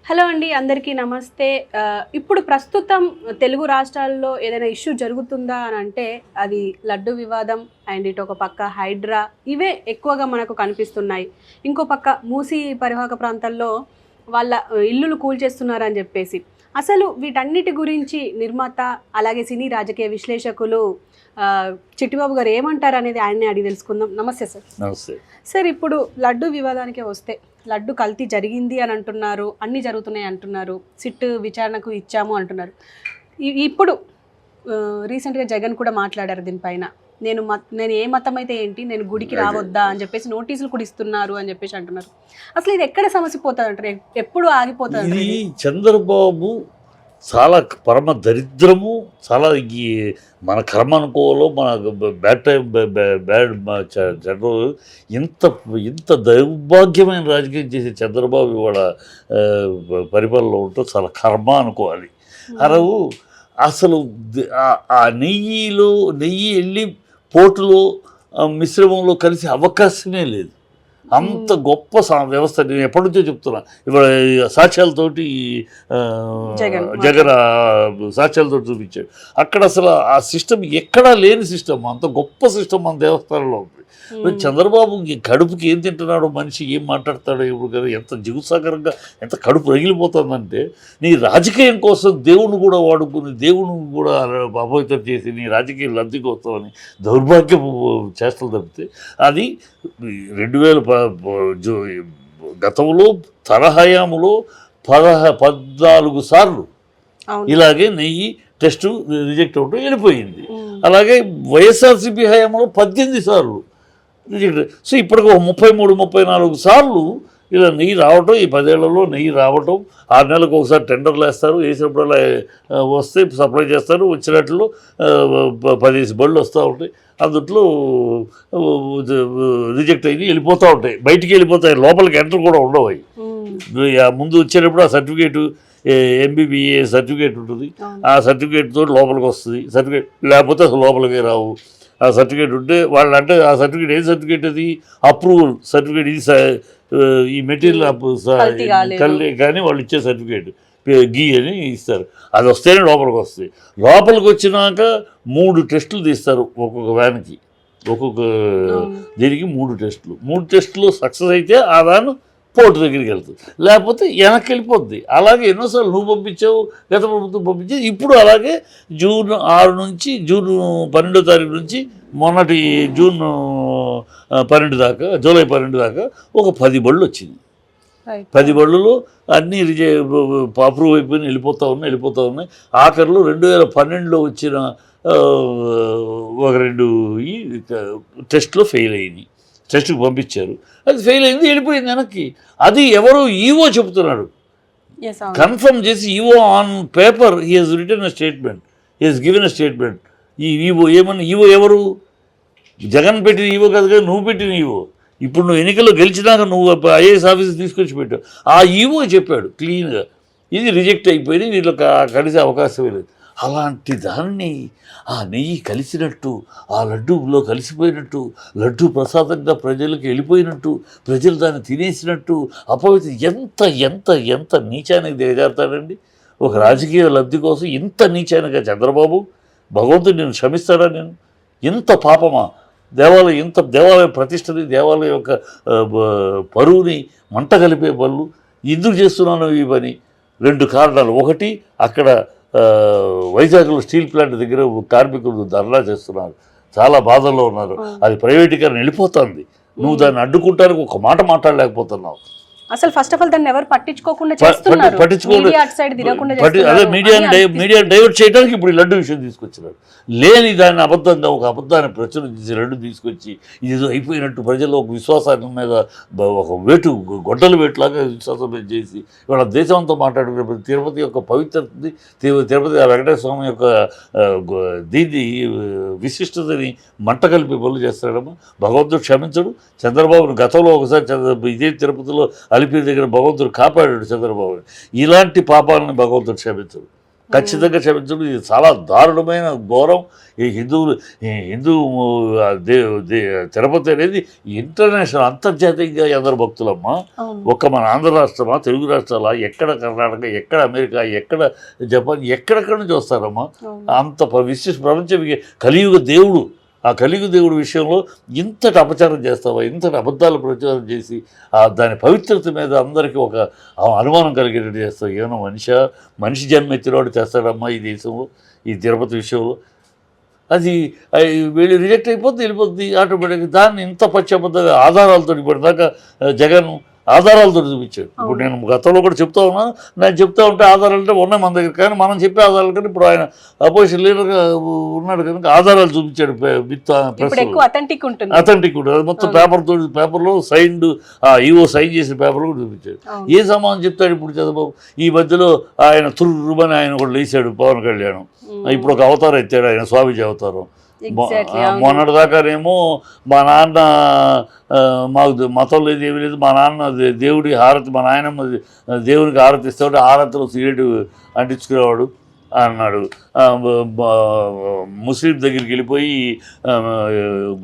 Hello అండి, అందరికీ నమస్తే. ఇప్పుడు ప్రస్తుతం తెలుగు రాష్ట్రాల్లో ఏదైనా ఇష్యూ జరుగుతుందా అని అంటే అది లడ్డు వివాదం అండ్ ఇటు ఒక పక్క హైడ్రా, ఇవే ఎక్కువగా మనకు కనిపిస్తున్నాయి. ఇంకో పక్క మూసీ పరివాహక ప్రాంతాల్లో వాళ్ళ ఇల్లులు కూల్చేస్తున్నారని చెప్పేసి. అసలు వీటన్నిటి గురించి నిర్మాత అలాగే సినీ రాజకీయ విశ్లేషకులు చిట్టిబాబు గారు ఏమంటారు అనేది ఆయన్నే అడిగి తెలుసుకుందాం. నమస్తే సార్. నమస్తే సార్, ఇప్పుడు లడ్డు వివాదానికే వస్తే లడ్డు కల్తీ జరిగింది అని అంటున్నారు, అన్నీ జరుగుతున్నాయి అంటున్నారు, సిట్ విచారణకు ఇచ్చాము అంటున్నారు. ఇప్పుడు రీసెంట్గా జగన్ కూడా మాట్లాడారు దీనిపైన. నేను ఏ మతం అయితే ఏంటి, నేను గుడికి రావద్దా అని చెప్పేసి నోటీసులు కూడా ఇస్తున్నారు అని చెప్పేసి అంటున్నారు. అసలు ఇది ఎక్కడ సమస్య పోతుంది అంటారు, ఎప్పుడు ఆగిపోతుంది? ఇది చంద్రబాబు చాలా పరమ దరిద్రము, చాలా మన కర్మ అనుకోవాలో, మన బ్యాడ్ టైం బ్యాడ్ జనరల్ ఇంత దౌర్భాగ్యమైన రాజకీయం చేసే చంద్రబాబు ఇవాళ పరిపాలనలో ఉంటూ చాలా కర్మ అనుకోవాలి. అరవు అసలు ఆ నెయ్యి వెళ్ళి పోటులో మిశ్రమంలో కలిసే అవకాశమే లేదు. అంత గొప్ప వ్యవస్థ. నేను ఎప్పటి నుంచో చెప్తున్నా. ఇప్పుడు సాక్ష్యాలతోటి జగన్ సాక్ష్యాలతో చూపించాడు. అక్కడ అసలు ఆ సిస్టమ్ ఎక్కడా లేని సిస్టమ్, అంత గొప్ప సిస్టమ్ మన దేవస్థానంలో ఉంది. చంద్రబాబు కడుపుకి ఏం తింటున్నాడో, మనిషి ఏం మాట్లాడతాడో ఇప్పుడు కదా, ఎంత జిగుసాగరంగా, ఎంత కడుపు రగిలిపోతుందంటే, నీ రాజకీయం కోసం దేవుని కూడా వాడుకుని, దేవుని కూడా అపవిత్రం చేసి నీ రాజకీయ లబ్ధి కోసమని దౌర్భాగ్యపు చేష్టలు తప్పితే అది 2000 గతంలో తన హయాములో 14 సార్లు ఇలాగే నెయ్యి టెస్టు రిజెక్ట్ అవడం వెళ్ళిపోయింది. అలాగే వైఎస్ఆర్సీపీ హయాంలో 18 సార్లు రిజెక్ట్. సో ఇప్పటికి 33-34 సార్లు ఇలా నెయ్యి రావటం, ఈ 10 ఏళ్లలో నెయ్యి రావటం. 6 నెలలకు ఒకసారి టెండర్లు వేస్తారు, వేసినప్పుడు వస్తే సప్లై చేస్తారు. వచ్చినట్లు 10 బళ్ళు వస్తూ ఉంటాయి, అందుట్లో రిజెక్ట్ అయ్యి వెళ్ళిపోతూ ఉంటాయి, బయటికి వెళ్ళిపోతాయి, లోపలికి ఎంటర్ కూడా ఉండవు. అవి ముందు వచ్చేటప్పుడు ఆ సర్టిఫికేటు MBBA సర్టిఫికేట్ ఉంటుంది, ఆ సర్టిఫికేట్ తోటి లోపలికి వస్తుంది. సర్టిఫికేట్ లేకపోతే అసలు లోపలికి రావు. ఆ సర్టిఫికేట్ ఉంటే వాళ్ళు అంటే ఆ సర్టిఫికేట్ ఏ సర్టిఫికేట్, అది అప్రూవల్ సర్టిఫికేట్, ఇది ఈ మెటీరియల్ కానీ వాళ్ళు ఇచ్చే సర్టిఫికేట్ గీ అని ఇస్తారు. అది వస్తేనే లోపలికి వస్తుంది. లోపలికి వచ్చినాక 3 టెస్టులు తీస్తారు ఒక్కొక్క వ్యాన్కి, ఒక్కొక్క దీనికి 3 టెస్టులు సక్సెస్ అయితే ఆ వ్యాన్ పోర్టు దగ్గరికి వెళ్తుంది, లేకపోతే వెనక్కి వెళ్ళిపోద్ది. అలాగే ఎన్నోసార్లు నువ్వు పంపించావు, గత ప్రభుత్వం పంపించేది. ఇప్పుడు అలాగే జూన్ 6 నుంచి జూన్ 12వ తారీఖు నుంచి మొన్నటి జూన్ 12 దాకా, జూలై 12 దాకా ఒక 10 బళ్ళు వచ్చింది. 10 బళ్ళులో అన్నీ అప్రూవ్ అయిపోయి వెళ్ళిపోతూ ఉన్నాయి. ఆఖరిలో 2012లో వచ్చిన ఒక 2 టెస్ట్లో ఫెయిల్ అయింది. టెస్ట్కి పంపించారు, అది ఫెయిల్ అయింది, వెళ్ళిపోయింది వెనక్కి. అది ఎవరు ఈవో చెబుతున్నాడు, కన్ఫర్మ్ చేసి. EO on paper he has written a statement, he has given a statement. ఈ ఈవో ఏమన్నా, ఈవో ఎవరు? జగన్ పెట్టిన ఈవో కాదు కదా, నువ్వు పెట్టిన ఈవో. ఇప్పుడు నువ్వు ఎన్నికల్లో గెలిచినాక నువ్వు IAS ఆఫీస్ తీసుకొచ్చి పెట్టావు. ఆ ఈవో చెప్పాడు క్లీన్గా, ఇది రిజెక్ట్ అయిపోయింది, వీళ్ళు కలిసే అవకాశం లేదు. అలాంటి దాన్ని ఆ నెయ్యి కలిసినట్టు, ఆ లడ్డూలో కలిసిపోయినట్టు, లడ్డూ ప్రసాదంగా ప్రజలకు వెళ్ళిపోయినట్టు, ప్రజలు దాన్ని తినేసినట్టు అపవిత్ర, ఎంత నీచానికి దిగజారుతాడండి ఒక రాజకీయ లబ్ధి కోసం. ఇంత నీచానిగా చంద్రబాబు, భగవంతుడు నేను క్షమిస్తాడా? నేను ఇంత పాపమా? దేవాలయ ప్రతిష్టని, దేవాలయం యొక్క పరువుని మంట కలిపే పనులు ఎందుకు చేస్తున్నాను ఈ పని? 2 కారణాలు. ఒకటి, అక్కడ వైజాగ్లో స్టీల్ ప్లాంట్ దగ్గర కార్మికులు ధర్నా చేస్తున్నారు, చాలా బాధల్లో ఉన్నారు. అది ప్రైవేటీకరణ వెళ్ళిపోతుంది, నువ్వు దాన్ని అడ్డుకుంటానికి ఒక మాట మాట్లాడలేకపోతున్నావు. అసలు ఫస్ట్ ఆఫ్ ఆల్ దాన్ని ఎవరు పట్టించుకోకుండా చేస్తున్నారు, అదే మీడియాని డైవర్ట్ చేయడానికి ఇప్పుడు ఈ లడ్డు విషయం తీసుకొచ్చినారు. లేని దాన్ని అబద్ధంగా, ఒక అబద్ధాన్ని ప్రచురించి లడ్డు తీసుకొచ్చి ఇది అయిపోయినట్టు ప్రజల్లో ఒక విశ్వాసాన్ని మీద ఒక గొడ్డల వేటులాగా విశ్వాసం చేసి ఇవాళ దేశంతో మాట్లాడుకునే తిరుపతి యొక్క పవిత్రతని, తిరుపతి వెంకటేశ్వర స్వామి యొక్క దీన్ని విశిష్టతని మంట కలిపి పనులు చేస్తాడమ్మా. భగవంతుడు క్షమించడు. చంద్రబాబును గతంలో ఒకసారి ఇదే తిరుపతిలో అలిపిరి దగ్గర భగవంతుడు కాపాడాడు చంద్రబాబుని. ఇలాంటి పాపాలను భగవంతుడు క్షమించడు. ఖచ్చితంగా క్షమించడం ఇది చాలా దారుణమైన ఘోరం. ఈ హిందూ తిరుపతి అనేది ఇంటర్నేషనల్ అంతర్జాతీయంగా అందరు భక్తులమ్మా. ఒక్క మన ఆంధ్ర రాష్ట్రమా, తెలుగు రాష్ట్రాల, ఎక్కడ కర్ణాటక, ఎక్కడ అమెరికా, ఎక్కడ జపాన్, ఎక్కడెక్కడ నుంచి వస్తారమ్మా. అంత ప్రపంచం కలియుగ దేవుడు. ఆ కలియుగ దేవుడి విషయంలో ఇంతటి అపచారం చేస్తావా, ఇంతటి అబద్ధాలు ప్రచారం చేసి దాని పవిత్రత మీద అందరికీ ఒక అనుమానం కలిగేటట్టు చేస్తావు. ఏమన్నా మనిషి జన్మ ఎత్తినవాడు చేస్తాడమ్మా ఈ దేశంలో, ఈ తిరుపతి విషయంలో. అది వీళ్ళు రిజెక్ట్ వెళ్ళిపోద్ది ఆటోమేటిక్గా. దాన్ని ఇంత పశ్చాత్తాపంగా ఆధారాలతో ఇప్పటిదాకా జగన్ ఆధారాలతో చూపించాడు. ఇప్పుడు నేను గతంలో కూడా చెప్తా ఉన్నాను, నేను చెప్తా ఉంటే ఆధారాలు అంటే ఉన్నాయి మన దగ్గర, కానీ మనం చెప్పే ఆధారాలు కానీ ఇప్పుడు ఆయన అపోజిషన్ లీడర్గా ఉన్నాడు కనుక ఆధారాలు చూపించాడు. అథెంటిక్ ఉంటుంది, అది మొత్తం పేపర్లో సైన్డ్ ఈవో సైన్ చేసిన పేపర్లో కూడా చూపించాడు. ఏ సమానం చెప్తాడు ఇప్పుడు చంద్రబాబు? ఈ మధ్యలో ఆయన తుర్రుమని ఆయన కూడా లేచాడు పవన్ కళ్యాణ్. ఇప్పుడు ఒక అవతారం ఎత్తాడు ఆయన, స్వామీజీ అవతారం. మొన్నటిదాకానేమో మా నాన్న మాకు మతం లేదు, ఏమీ లేదు, మా నాన్న దేవుడి హారతి, మా నాయనమ్మ దేవునికి హారతి ఇస్తాడు, హారతిలో సిగరెట్ అంటించుకునేవాడు అన్నాడు. ముస్లిం దగ్గరికి వెళ్ళిపోయి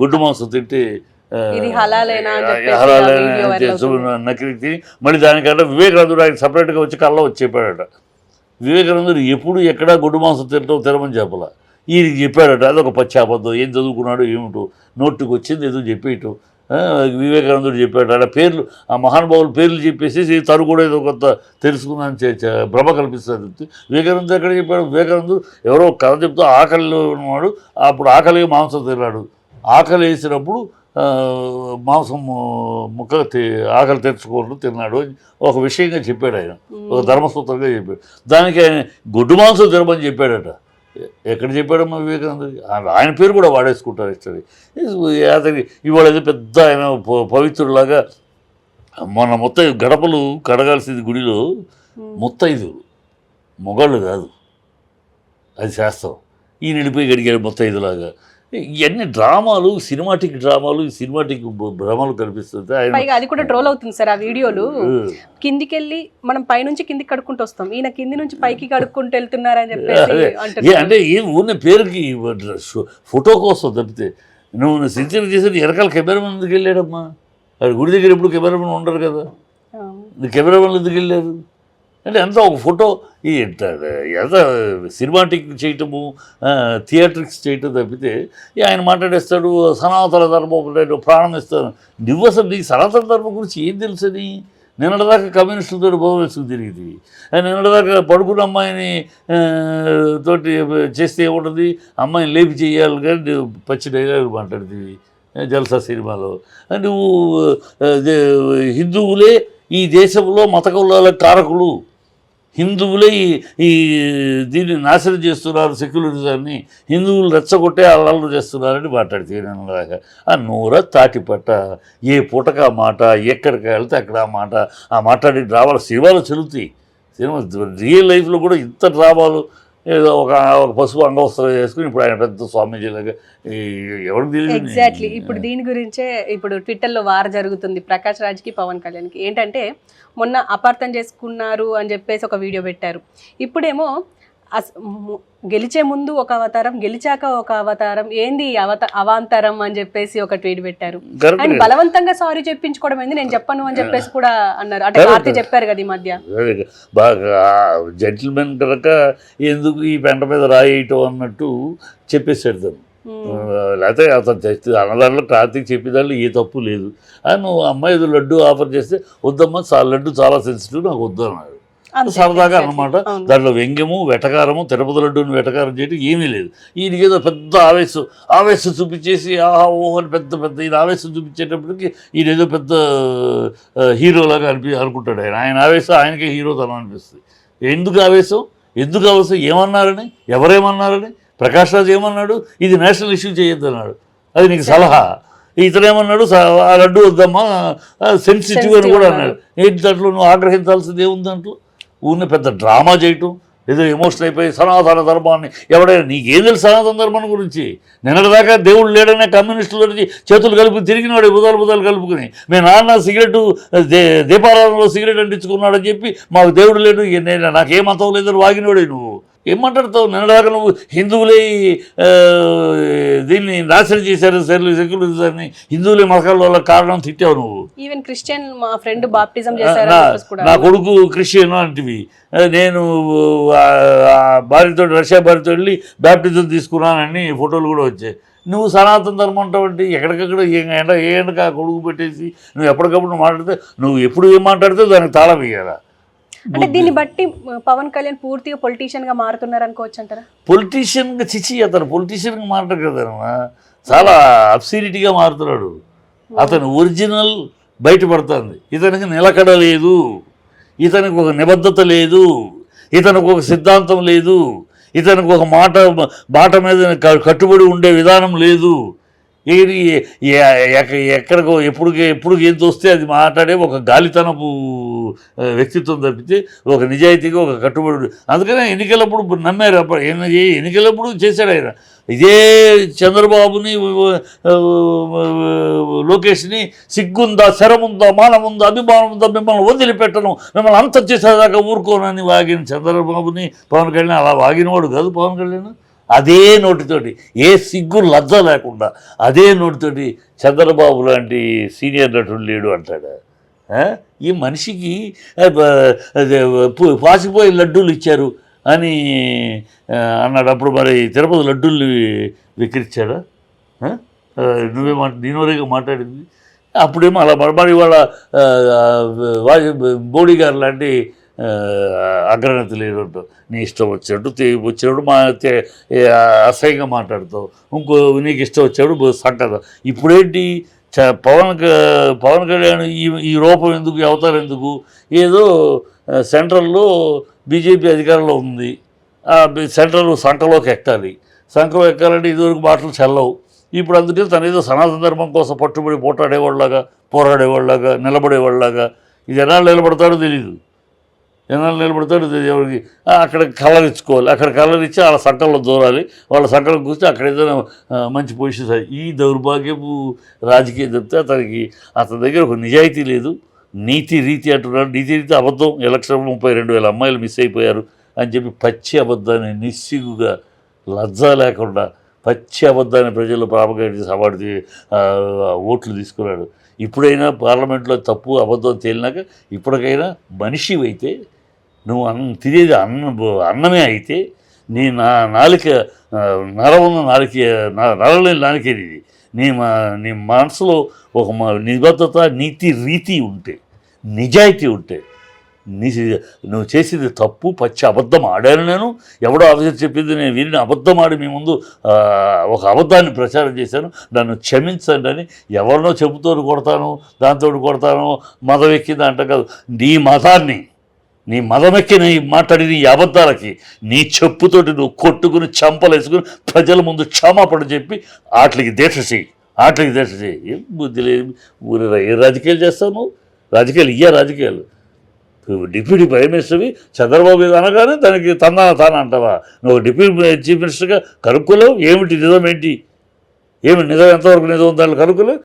గుడ్డు మాంసం తింటే నకిలి తిని మళ్ళీ దానికంటే వివేకానందుడు ఆయన సపరేట్గా వచ్చి కళ్ళ వచ్చి చెప్పాడట. వివేకానందుడు ఎప్పుడు ఎక్కడా గుడ్డు మాంసం తినమని చెప్పాల, ఈయనకి చెప్పాడట. అదొక పచ్చాబద్ధం. ఏం చదువుకున్నాడు ఏమిటో, నోటుకు వచ్చింది ఏదో చెప్పేయటం. వివేకానందుడు చెప్పాడు. అలా పేర్లు, ఆ మహానుభావుల పేర్లు చెప్పేసి తను కూడా ఏదో కొంత తెలుసుకుందని భ్రమ కల్పిస్తుంది. వివేకానందుడు ఎక్కడ చెప్పాడు? వివేకానందుడు ఎవరో కథ చెప్తూ ఆకలిలో ఉన్నవాడు, అప్పుడు ఆకలిగా మాంసం తిన్నాడు. ఆకలి వేసినప్పుడు మాంసం ముక్క ఆకలి తెచ్చుకోవడం తిన్నాడు ఒక విషయంగా చెప్పాడు ఆయన, ఒక ధర్మసూత్రంగా చెప్పాడు. దానికి ఆయన గుడ్డు మాంసం తినమని చెప్పాడట. ఎక్కడ చెప్పాడమ్మా వివేకానందుడు? ఆయన పేరు కూడా వాడేసుకుంటారు ఇష్టది. అతనికి ఇవాళ ఏదో పెద్ద ఆయన పవిత్రులాగా మొన్న మొత్తం గడపలు కడగాల్సింది గుడిలో ముత్తైదు మొగాళ్ళు కాదు, అది శాస్త్రం. ఈయన వెళ్ళిపోయి గడిగాడు ముత్తైదులాగా. ఇవన్నీ డ్రామాలు, సినిమాటిక్ భ్రమలు కనిపిస్తుంది. అది కూడా ట్రోల్ అవుతుంది సార్ ఆ వీడియోలు. కిందికి వెళ్ళి మనం పైనుంచి కిందికి కడుక్కుంటూ వస్తాం, ఈయన కింది నుంచి పైకి కడుక్కుంటూ వెళ్తున్నారని చెప్పేసి అంటే ఊరిని పేరుకి ఫోటో కోసం తప్పితే నువ్వు సిన్సియర్ చేసేది వెనకాల కెమెరామెన్ ఎందుకు వెళ్ళాడమ్మా? అది గుడి దగ్గర ఎప్పుడు కెమెరామెన్ ఉండరు కదా, కెమెరామెన్లు ఎందుకు వెళ్ళారు అంటే అంతా ఒక ఫోటో ఎంత సినిమాటిక్ చేయటము, థియేటర్స్ చేయటం తప్పితే ఆయన మాట్లాడేస్తాడు సనాతన ధర్మం ఒకటి ప్రాణం ఇస్తాను. నువ్వు అసలు నీకు సనాతన ధర్మం గురించి ఏం తెలుసని? నిన్నటిదాకా కమ్యూనిస్టులతో బోధన వేసుకు తిరిగింది. నిన్నటిదాకా పడుకున్న అమ్మాయిని తోటి చేస్తే ఏముంటుంది? అమ్మాయిని లేపి చేయాలి కానీ పచ్చి డైలాగులు మాట్లాడుతుంది జల్సా సినిమాలో. నువ్వు హిందువులే ఈ దేశంలో మత కులాల కారకులు, హిందువులే ఈ దీన్ని నాశనం చేస్తున్నారు, సెక్యులరిజాన్ని హిందువులు రెచ్చగొట్టే అల్లర్లు చేస్తున్నారని మాట్లాడితే నేను ఆ నూర తాటిపట్ట ఏ పూటక ఆ మాట, ఎక్కడికి వెళ్తే అక్కడ ఆ మాట, ఆ మాట్లాడి డ్రామాలు సినిమాలు చెల్లుతాయి. సినిమా రియల్ లైఫ్లో కూడా ఇంత డ్రామాలు. ఏదో ఒక పసుపు అంగవస్త్రం చేసుకుని ఇప్పుడు ఆయన పెద్ద స్వామీజీలాగా ఎవరికి తెలియదు. ఎగ్జాక్ట్లీ. ఇప్పుడు దీని గురించే ఇప్పుడు ట్విట్టర్లో వార్ జరుగుతుంది ప్రకాష్ రాజ్కి పవన్ కళ్యాణ్కి. ఏంటంటే మొన్న అపార్థం చేసుకున్నారు అని చెప్పేసి ఒక వీడియో పెట్టారు. ఇప్పుడేమో గెలిచే ముందు ఒక అవతారం, గెలిచాక ఒక అవతారం, ఏంది అవాంతరం అని చెప్పేసి ఒక ట్వీట్ పెట్టారు. అండ్ బలవంతంగా సారీ చెప్పించుకోవడం ఏంది, నేను చెప్పను అని చెప్పేసి కూడా అన్నారు. అంటే కార్తీ చెప్పారు కదా ఈ మధ్య, బాగా జెంటిల్మెన్ కనుక ఎందుకు ఈ పెంట మీద రాయేయటం అన్నట్టు చెప్పేసాడు తను. లేకపోతే అతను అన్నదాంట్లో కార్తీక్ చెప్పేదాంట్లో ఏ తప్పు లేదు. నువ్వు అమ్మాయి ఏదో లడ్డు ఆఫర్ చేస్తే వద్దమ్మా, లడ్డు చాలా సెన్సిటివ్, నాకు వద్దు అన్నాడు. సరదాగా అన్నమాట. దాంట్లో వ్యంగ్యము, వెటకారము, తిరుపతి లడ్డూని వెటకారం చేయడం ఏమీ లేదు. ఈయనకి ఏదో పెద్ద ఆవేశం చూపించేసి ఓహని పెద్ద ఈయన ఆవేశం చూపించేటప్పటికి ఈయన ఏదో పెద్ద హీరోలాగా అనుకుంటాడు. ఆయన ఆవేశం ఆయనకే హీరోతనం అనిపిస్తుంది. ఎందుకు ఆవేశం ఏమన్నారని, ఎవరేమన్నారని? ప్రకాష్ రాజ్ ఏమన్నాడు? ఇది నేషనల్ ఇష్యూ చేయొద్దు అన్నాడు, అది నీకు సలహా. ఇతనేమన్నాడు? ఆ లడ్డు వద్దమ్మా, సెన్సిటివ్ అని కూడా అన్నాడు. ఏంటి దాంట్లో నువ్వు ఆగ్రహించాల్సింది ఏముంది? దాంట్లో ఊరిని పెద్ద డ్రామా చేయటం, ఏదో ఎమోషనల్ అయిపోయి సనాతన ధర్మాన్ని ఎవడైనా నీకేం తెలుసు సనాతన ధర్మం గురించి? నిన్నటిదాకా దేవుడు లేడనే కమ్యూనిస్టుల నుంచి చేతులు కలిపి తిరిగినాడు, బుధాలు కలుపుకుని. మీ నాన్న సిగరెట్ దీపారాధనలో సిగరెట్ అంటించుకున్నాడని చెప్పి మాకు దేవుడు లేడు, నాకేం మతం లేదని వాగినోడే నువ్వు. ఏం మాట్లాడతావు? నిన్నదాకా నువ్వు హిందువులే దీన్ని నాశనం చేశారు, సెక్యులరిజాన్ని, హిందువులే మతకాల వల్ల కారణం తిట్టావు నువ్వు. ఈవెన్ క్రిస్టియన్ మా ఫ్రెండ్ బాప్టిజం చేశారు నా కొడుకు క్రిస్టియన్ అంటివి. నేను భార్యతో రష్యా భార్యతో వెళ్ళి బ్యాప్టిజం తీసుకున్నానని ఫోటోలు కూడా వచ్చాయి. నువ్వు సనాతన ధర్మం అంటావంటే ఎక్కడికక్కడ ఏ ఎండక కొడుకు పెట్టేసి నువ్వు ఎప్పటికప్పుడు నువ్వు మాట్లాడితే, నువ్వు ఎప్పుడు ఏం మాట్లాడితే దానికి తాళం వేయాలా? అంటే దీన్ని బట్టి పవన్ కళ్యాణ్ పూర్తిగా పొలిటీషియన్ గా మారుతున్నారు అనుకోవచ్చు అంటారా? పొలిటీషియన్గా చిచ్చి అతను పొలిటీషియన్గా మాట్లాడు కదమ్మా, చాలా అబ్సీరిటీగా మారుతున్నాడు. అతను ఒరిజినల్ బయటపడుతుంది. ఇతనికి నిలకడ లేదు, ఇతనికి ఒక నిబద్ధత లేదు, ఇతనికి ఒక సిద్ధాంతం లేదు, ఇతనికి ఒక మాట మీద కట్టుబడి ఉండే విధానం లేదు. ఎక్కడికో ఎప్పుడు ఏం తోస్తే అది మాట్లాడే ఒక గాలితనపు వ్యక్తిత్వం తప్పితే ఒక నిజాయితీగా ఒక కట్టుబడి. అందుకనే ఎన్నికలప్పుడు నమ్మారు. అప్పుడు ఎన్నికలప్పుడు చేశాడు ఆయన. ఇదే చంద్రబాబుని లోకేష్ని సిగ్గుందా, శరముందా, మానముందా, అభిమానం ఉందా, మిమ్మల్ని వదిలిపెట్టను, మిమ్మల్ని అంతం చేసేదాకా ఊరుకోనని వాగిన చంద్రబాబుని పవన్ కళ్యాణ్ అలా వాగినవాడు కాదు పవన్ కళ్యాణ్. అదే నోటితోటి, ఏ సిగ్గు లజ్జ లేకుండా అదే నోటితోటి చంద్రబాబు లాంటి సీనియర్ నటుడు లేడు అంటాడు. ఈ మనిషికి పాసిపోయి లడ్డూలు ఇచ్చారు అని అన్నాడు. అప్పుడు మరి తిరుపతి లడ్డూలు విక్రించాడా? నేనోరేగా మాట్లాడింది. అప్పుడేమో అలా మరి వాళ్ళ మోడీ గారు లాంటి అగ్రగతి లేదు. నీ ఇష్టం వచ్చినప్పుడు అసహ్యంగా మాట్లాడుతావు, నీకు ఇష్టం వచ్చాడు సంకట. ఇప్పుడేంటి పవన్ కళ్యాణ్ ఈ రూపం ఎందుకు, ఈ అవతారం ఎందుకు? ఏదో సెంట్రల్లో బీజేపీ అధికారంలో ఉంది, సెంట్రల్ సంఖలోకి ఎక్కాలి. సంఖలో ఎక్కాలంటే ఇదివరకు మాటలు చెల్లవు. ఇప్పుడు అందుకే తను ఏదో సనాతన ధర్మం కోసం పట్టుబడి పోరాడేవాళ్ళలాగా నిలబడేవాళ్ళలాగా. ఇది ఎన్నాళ్ళు నిలబడతాడో తెలీదు, ఎన్నాళ్ళు నిలబడతాడో తెలియదు ఎవరికి. అక్కడ కలర్ ఇచ్చుకోవాలి, అక్కడ కలర్ ఇచ్చి వాళ్ళ సంకల్లో దూరాలి, వాళ్ళ సంకలం కూర్చి అక్కడ ఏదైనా మంచి పొజిషన్. ఈ దౌర్భాగ్యపు రాజకీయం చెప్తే అతని దగ్గర ఒక నిజాయితీ లేదు. నీతి రీతి అంటున్నాడు. నీతి రీతి అబద్ధం. ఎలక్షన్లో 32,000 అమ్మాయిలు మిస్ అయిపోయారు అని చెప్పి పచ్చి అబద్ధాన్ని నిస్సిగ్గుగా లజ్జ లేకుండా పచ్చి అబద్ధాన్ని ప్రజలు ప్రాపగేట్ చేసి అవార్డు ఓట్లు తీసుకున్నాడు. ఇప్పుడైనా పార్లమెంట్లో తప్పు అబద్ధం తేలినాక ఇప్పటికైనా మనిషివైతే, నువ్వు తినేది అన్నమే అయితే, నీ నాలిక నరమున్న నరలేని నాలికేది. నీ మనసులో ఒక నిబద్ధత, నీతి రీతి ఉంటే, నిజాయితీ ఉంటే, నువ్వు చేసేది తప్పు, పచ్చి అబద్ధం ఆడాను. నేను ఎవడో ఆఫీసర్ చెప్పింది నేను విని అబద్ధం ఆడి మీ ముందు ఒక అబద్ధాన్ని ప్రచారం చేశాను, నన్ను క్షమించండి అని ఎవరినో చెబుతూ కొడతాను, దాంతో కొడతాను, మదం ఎక్కింది అంట కాదు. నీ మదమెక్కిన మాట్లాడిన ఈ అబద్ధాలకి నీ చెప్పుతోటి నువ్వు కొట్టుకుని చంపలేసుకుని ప్రజల ముందు క్షమాపణ చెప్పి వాటికి దీక్ష చేయి. ఏం బుద్ధి లేదు. ఏ రాజకీయాలు చేస్తావు? రాజకీయాలు డిప్యూటీ ప్రైమ్ మినిస్టర్వి చంద్రబాబు అనగానే దానికి తాను అంటావా? నువ్వు డిప్యూటీ చీఫ్ మినిస్టర్గా కనుక్కోలేవు. ఏమిటి నిజం, ఏమి నిజం, ఎంతవరకు నిజం దాన్ని కనుక్కోలేవు.